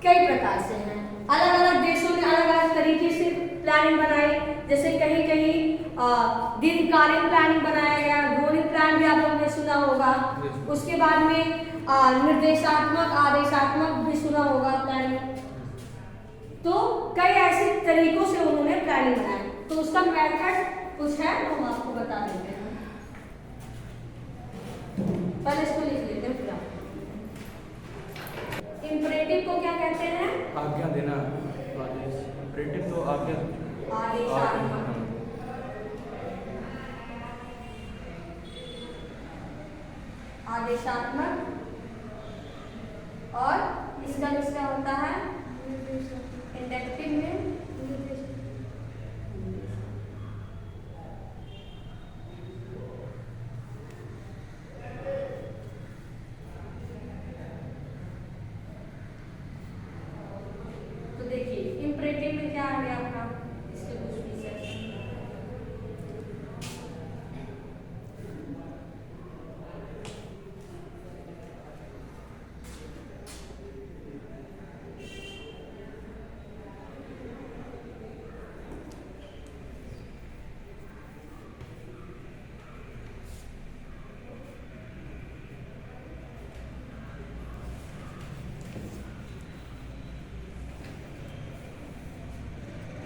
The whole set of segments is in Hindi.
कई प्रकार से हैं। अलग अलग देशों ने अलग अलग तरीके से प्लानिंग बनाई, जैसे कहीं कहीं दीर्घकालीन प्लानिंग बनाया गया, रोलिंग प्लान भी आप लोगों ने सुना होगा। उसके बाद में निर्देशात्मक आदेशात्मक भी सुना होगा प्लानिंग। तो कई ऐसे तरीकों से उन्होंने प्लानिंग बनाई, तो उसका मेथड कुछ है तो हम आपको बता देते हैं। पहले इसको लिख लेते हैं पूरा। इंपरेटिव को क्या कहते हैं? आज्ञा देना, आदेश। इंपरेटिव तो आज्ञा, आदेशात्मक। आदेशात्मक और इसका किसका होता है? इंडक्टिव में तो देखिए इंपरेटिव में क्या आ गया आपका, इसके कुछ फीचर्स।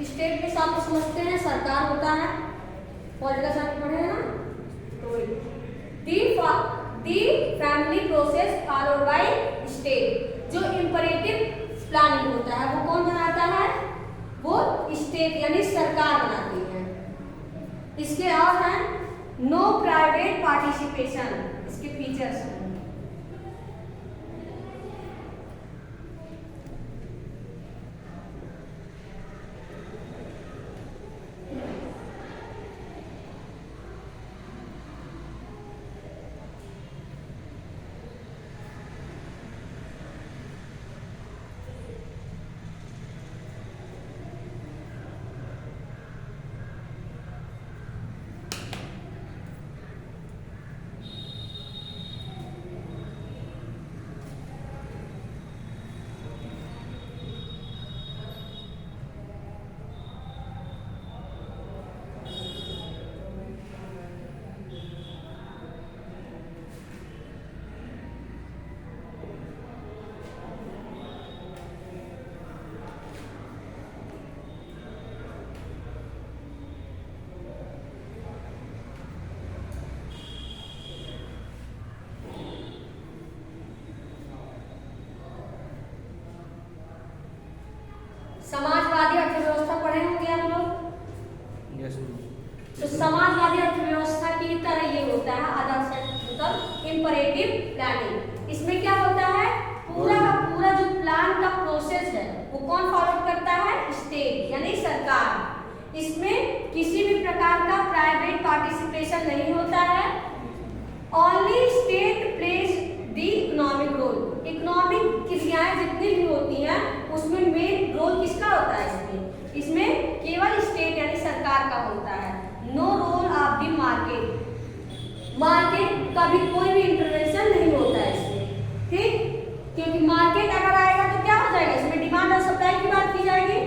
स्टेट में आप समझते हैं सरकार होता है, पॉलिटिकल साइंस पढ़े हैं ना, तो the family process followed by state. जो इंपरेटिव प्लानिंग होता है वो कौन बनाता है? वो स्टेट यानी सरकार बनाती है। इसके और हैं नो प्राइवेट पार्टिसिपेशन, इसके फीचर्स हैं। समाजवादी अर्थव्यवस्था पढ़े होंगे आप लोग। यस। तो समाजवादी अर्थव्यवस्था की तरह ये होता है आदर्श मतलब इंपरेटिव प्लानिंग। इसमें क्या होता है, पूरा का पूरा जो प्लान का प्रोसेस है वो कौन फॉलो करता है? स्टेट यानी सरकार। इसमें किसी भी प्रकार का प्राइवेट पार्टिसिपेशन नहीं होता है। Only state plays the economic role. Economic क्रियाएं जितनी भी होती हैं उसमें मेन रोल किसका होता है? इसमें केवल स्टेट यानी सरकार का होता है। No role of the market. Market का भी कोई भी इंटरवेंशन नहीं होता है इसमें, ठीक? क्योंकि मार्केट अगर आएगा तो क्या हो जाएगा, इसमें डिमांड और सप्लाई की बात की जाएगी,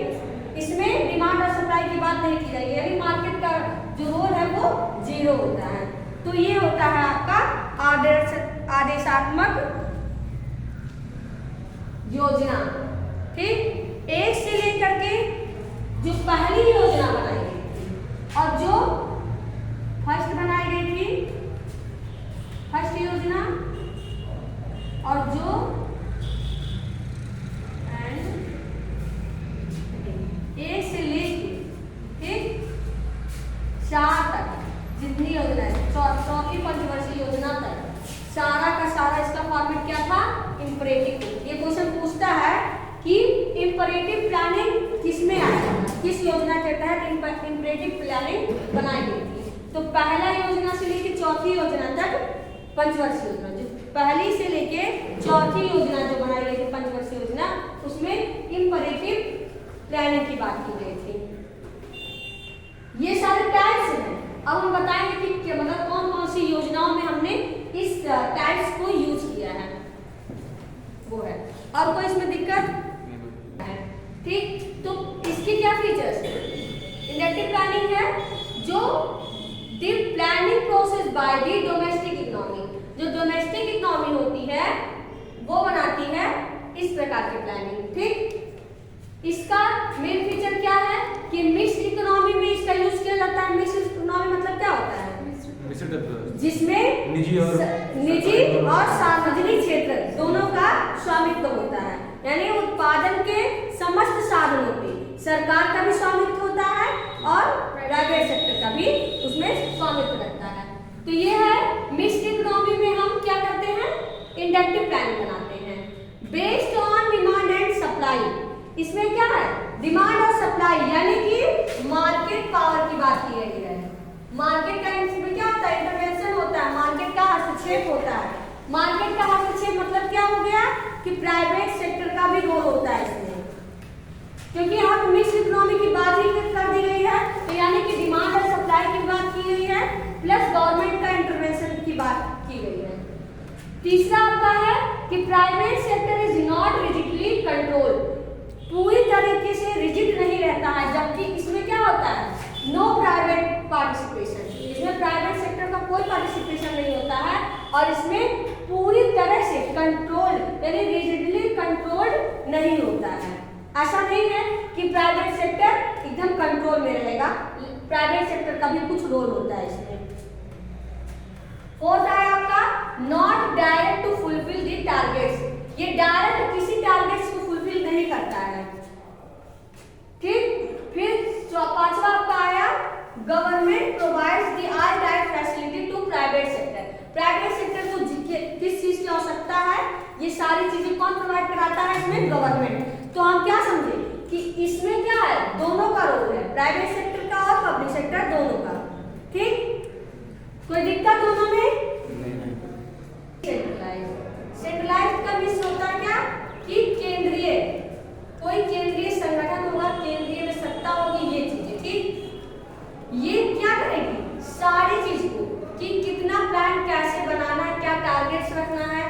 इसमें डिमांड और सप्लाई की बात नहीं की जाएगी, यानी मार्केट का जो रोल है वो जीरो होता है। तो ये होता है आपका आदेशात्मक योजना, ठीक? एक से लेकर के जो पहली योजना बनाई गई थी और जो फर्स्ट बनाई गई थी, फर्स्ट योजना, और जो एक से लेके ठीक 4 तक जितनी योजना है, चौथी पंचवर्षीय योजना तक सारा का सारा इसका फॉर्मेट क्या था? इंपरेटिव। ये क्वेश्चन पूछता है कि इंपरेटिव प्लानिंग किसमें आया, किस योजना के तहत इंपरेटिव प्लानिंग बनाई गई थी? तो पहला योजना से लेके चौथी योजना तक पंचवर्षीय योजना, जो पहली से लेके चौथी योजना जो बनाई गई थी पंचवर्षीय योजना, उसमें इंपरेटिव प्लानिंग की बात की गई थी। ये सारे टाइप्स हैं। अब हम बताएंगे कि मतलब कौन कौन सी योजनाओं में हमने इस टाइप्स को यूज किया है, वो है। और कोई इसमें दिक्कत? ठीक, तो इसके क्या फीचर्स हैं? इंडक्टिव प्लानिंग है जो the planning process by the domestic economy, जो डोमेस्टिक इकोनॉमी होती है वो बनाती है इस प्रकार की प्लानिंग। ठीक, इसका मेन फीचर क्या है कि मिक्स्ड इकोनॉमी में इसका यूज किया जाता है। मिक्स्ड इकोनॉमी मतलब क्या होता है? जिसमें निजी और सार्वजनिक क्षेत्र दोनों का स्वामित्व होता है, यानी उत्पादन के समस्त साधनों पे सरकार का भी स्वामित्व होता है और प्राइवेट सेक्टर का भी उसमें स्वामित्व रहता है। तो ये है मिक्स्ड इकोनॉमी में हम क्या करते हैं? इंडक्टिव प्लानिंग बनाते हैं based on demand and supply. इसमें क्या है? डिमांड और सप्लाई, यानी कि मार्केट पावर की बात की गई है। मार्केट का इसमें क्या होता है? इंटरवेंशन होता है, मार्केट का हस्तक्षेप होता है। मार्केट का हस्तक्षेप मतलब क्या हो गया कि प्राइवेट सेक्टर का भी रोल होता है इसमें, क्योंकि यहाँ मिक्स्ड इकोनॉमी की बात ही कर दी गई है, तो यानी कि डिमांड और सप्लाई की बात की गई है प्लस गवर्नमेंट का इंटरवेंशन की बात की गई है। तीसरा आपका है कि private sector is not rigidly control, पूरी तरीके से रिजिड नहीं रहता है, जबकि इसमें क्या होता है? नो प्राइवेट पार्टिसिपेशन, इसमें प्राइवेट सेक्टर का कोई पार्टिसिपेशन नहीं होता है और इसमें पूरी तरह से कंट्रोल यानी रिजिडली कंट्रोल्ड नहीं होता है। ऐसा नहीं है कि प्राइवेट सेक्टर एकदम कंट्रोल में रहेगा, प्राइवेट सेक्टर का भी कुछ रोल होता है इसमें। फोर्थ है आपका not direct to fulfil the targets, ये डायरेक्ट किसी टारगेट्स को फुलफिल नहीं करता है। ठीक, फिर पांचवा आपका आया government provides the all right facility to private sector. Private sector को किस चीज की आवश्यकता है, ये सारी चीजें कौन प्रोवाइड कराता है? इसमें गवर्नमेंट। तो हम क्या समझे कि इसमें क्या है? दोनों का रोल है, प्राइवेट सेक्टर का और पब्लिक सेक्टर दोनों का। ठीक, कोई दिक्कत दोनों में? सेंट्रलाइज्ड का मीन्स होता है क्या कि केंद्रीय, कोई केंद्रीय संगठन होगा, केंद्रीय में सत्ता होगी, ये चीजें। ठीक, ये क्या करेगी? सारी चीज को कि कितना प्लान कैसे बनाना है, क्या टारगेट्स रखना है,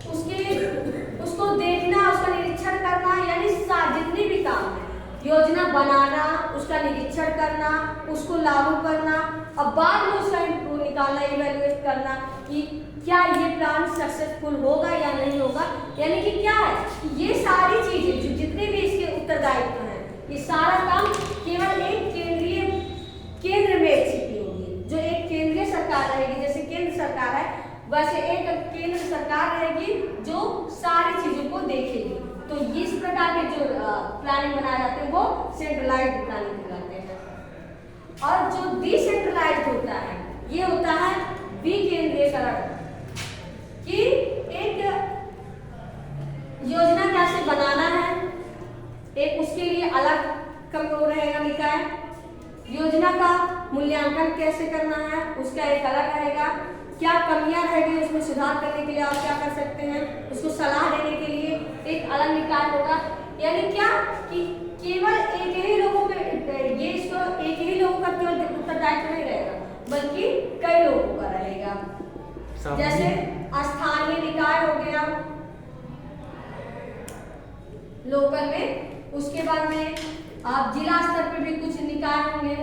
उसको देखना, उसका निरीक्षण करना, यानी जितने भी काम है, योजना बनाना, उसका निरीक्षण करना, उसको लागू करना, अब बाद में उसका निकालना, इवेलुएट करना कि क्या ये प्लान सक्सेसफुल होगा या नहीं होगा। यानी कि क्या है कि ये सारी चीजें जो जितने भी इसके उत्तरदायित्व हैं, ये सारा काम केवल एक केंद्र में छिपी होगी, जो एक केंद्रीय सरकार रहेगी, जैसे केंद्र सरकार है वैसे एक केंद्र सरकार रहेगी जो सारी चीजों को देखेगी। तो इस प्रकार के जो प्लानिंग बनाए जाते हैं वो सेंट्रलाइज्ड प्लानिंग कहलाते हैं। और जो डिसेंट्रलाइज्ड होता है ये होता है विकेंद्रीयकरण, कि एक योजना कैसे बनाना है, एक उसके लिए अलग कंट्रोल रहेगा निकाय, योजना का मूल्यांकन कैसे करना है उसका एक अलग रहेगा, क्या कमियां रहेगी उसमें सुधार करने के लिए आप क्या कर सकते हैं, उसको सलाह देने के लिए एक अलग निकाय होगा। यानी क्या कि केवल एक ही लोगों पे ये इसको एक ही लोगों का केवल उत्तरदायित्व नहीं रहेगा, बल्कि कई लोगों का रहेगा। जैसे स्थानीय निकाय हो गया लोकल में, उसके बाद में आप जिला स्तर पे भी कुछ निकाय होंगे,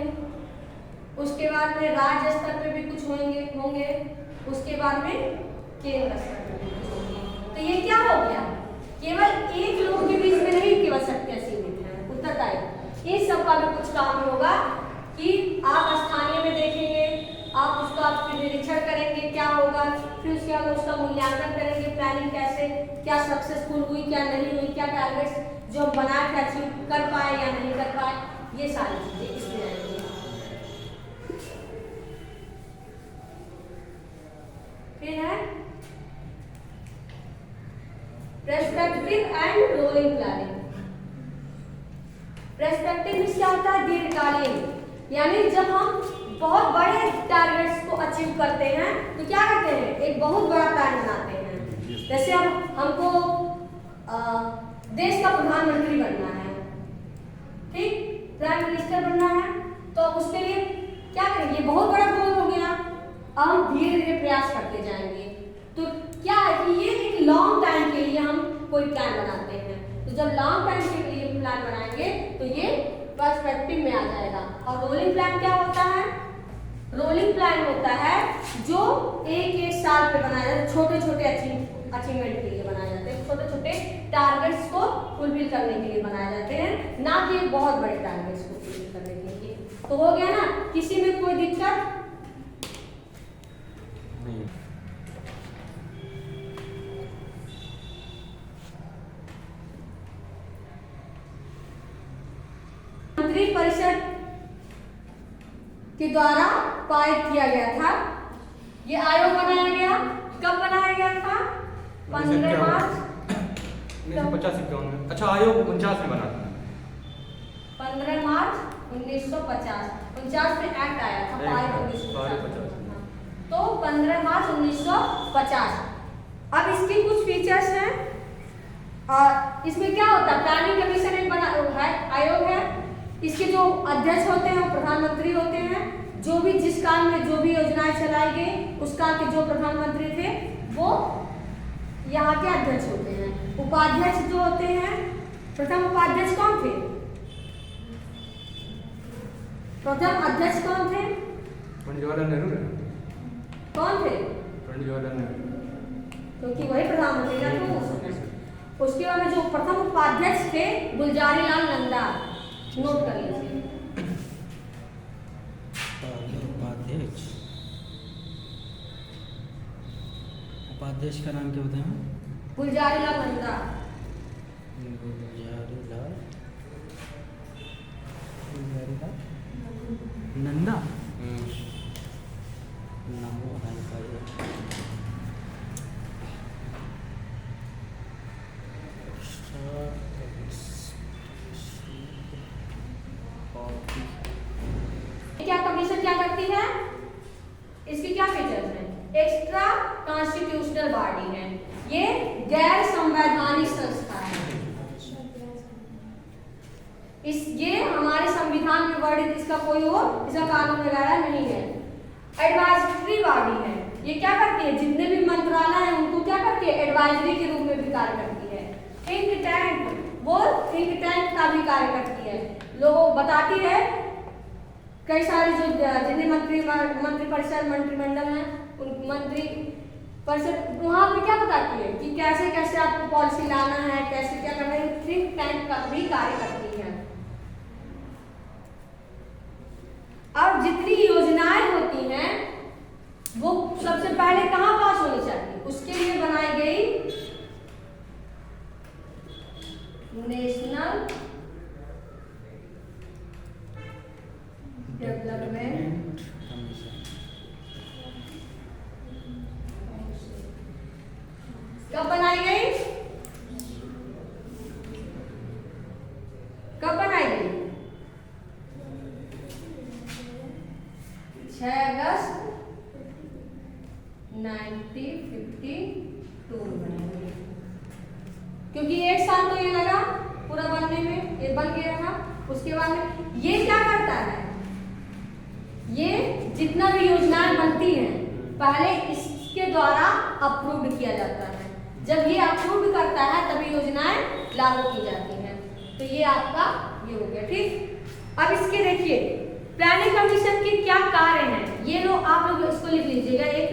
उसके बाद में राज्य स्तर पे भी कुछ होंगे, उसके बाद में केंद्र स्तर पे भी कुछ होंगे। तो ये क्या हो गया, केवल एक लोग के बीच में नहीं केवल सत्य सीमित है उत्तरदायित्व, इन सब का भी कुछ काम होगा कि आप स्थानीय में देखेंगे, आप उसका निरीक्षण करेंगे क्या होगा, फिर उसके बाद उसका मूल्यांकन करेंगे, प्लानिंग कैसे क्या सक्सेसफुल हुई क्या नहीं हुई, क्या टारगेट्स जो बनाए थे अचीव कर पाए या नहीं कर पाए, ये सारी चीजें इसमें आएंगी। फिर है प्रेस्पेक्टिव एंड रोलिंग प्लानिंग। प्रेस्पेक्टिव में क्या होता है, दीर्घकालीन, यानी जब हम बहुत बड़े टारगेट्स को अचीव करते हैं तो क्या करते हैं, एक बहुत बड़ा प्लान बनाते हैं। जैसे हमको देश का प्रधानमंत्री बनना है, ठीक, प्राइम मिनिस्टर बनना है, तो उसके लिए क्या करेंगे, ये बहुत बड़ा गोल हो गया, अब हम धीरे धीरे प्रयास करते जाएंगे। तो क्या है कि ये एक लॉन्ग टाइम के लिए हम कोई प्लान बनाते हैं। तो जब लॉन्ग टाइम के लिए प्लान बनाएंगे तो ये पर्सपेक्टिव में आ जाएगा। और रोलिंग प्लान क्या होता है? रोलिंग प्लान होता है जो एक साल पे बनाया जाता है, छोटे छोटे अचीवमेंट के लिए बनाए जाते हैं, छोटे छोटे टारगेट्स को फुलफिल करने के लिए बनाए जाते हैं, ना कि बहुत बड़े टारगेट्स को फुलफिल करने के लिए। तो हो गया ना, किसी में कोई दिक्कत नहीं। मंत्री परिषद के द्वारा पारित किया गया था। ये आयोग बनाया गया, कब बनाया गया था? 15 मार्च 1950 में। अच्छा, आयोग 49 में बना था। 15 मार्च 1950 में एक्ट आया था, पारित 1950। तो 15 मार्च 1950। अब इसके कुछ फीचर्स हैं और इसमें क्या होता है? प्लानिंग कमीशन एक बना है, आयोग है। इसके जो अध्यक्ष होते हैं वो प्रधानमंत्री होते हैं। जो भी जिस काम में जो भी योजनाएं चलाई गई उस काम के जो प्रधानमंत्री थे वो यहाँ के अध्यक्ष होते हैं। उपाध्यक्ष जो होते हैं, प्रथम उपाध्यक्ष कौन थे? प्रथम अध्यक्ष कौन थे? पंडित जवाहरलाल नेहरू। कौन थे? पंडित जवाहरलाल नेहरू, क्योंकि वही प्रधानमंत्री ना थे। उसके बाद में जो प्रथम उपाध्यक्ष थे गुलजारी लाल नंदा, नोट कर लीजिए। उपाध्यक्ष का नाम क्या होता है? गुलजारी लाल नंदा। नंदा क्या कमीशन क्या करती है? इसके क्या फीचर्स हैं? एक्स्ट्रा कॉन्स्टिट्यूशनल बॉडी है, ये गैर संवैधानिक संस्था है। ये हमारे संविधान में वर्णित इसका कोई और इसका कानून वगैरह नहीं है। एडवाइजरी बॉडी है, ये क्या करती है? जितने भी मंत्रालय हैं उनको क्या करती है? एडवाइजरी के रूप में भी कार्य करती है। थिंक टैंक, वो थिंक टैंक का भी कार्य करती है, लोगों बताती है। कई सारे जो जितने मंत्री परिषद मंत्रिमंडल हैं उन मंत्री परिषद वहाँ पे क्या बताती है कि कैसे कैसे आपको पॉलिसी लाना है, कैसे क्या करना है। थिंक टैंक का भी कार्य करती है। अब जितनी योजनाएं होती हैं वो सबसे पहले कहाँ पास होनी चाहिए? उसके लिए बनाई गई नेशनल डेवलपमेंट कब बनाई गई? कब बनाई गई? 6 अगस्त 1952 में बनाई गई। क्योंकि एक साल तो ये लगा पूरा बनने में, ये बन गया था। उसके बाद में ये क्या करता है? ये जितना भी योजनाएं बनती हैं पहले इसके द्वारा अप्रूव्ड किया जाता है। जब ये अप्रूव्ड करता है तभी योजनाएं लागू की जाती हैं। तो ये आपका ये हो गया, ठीक। अब इसके देखिए प्लानिंग कमीशन के क्या कार्य हैं, ये लो आप लोग इसको लिख लीजिएगा। एक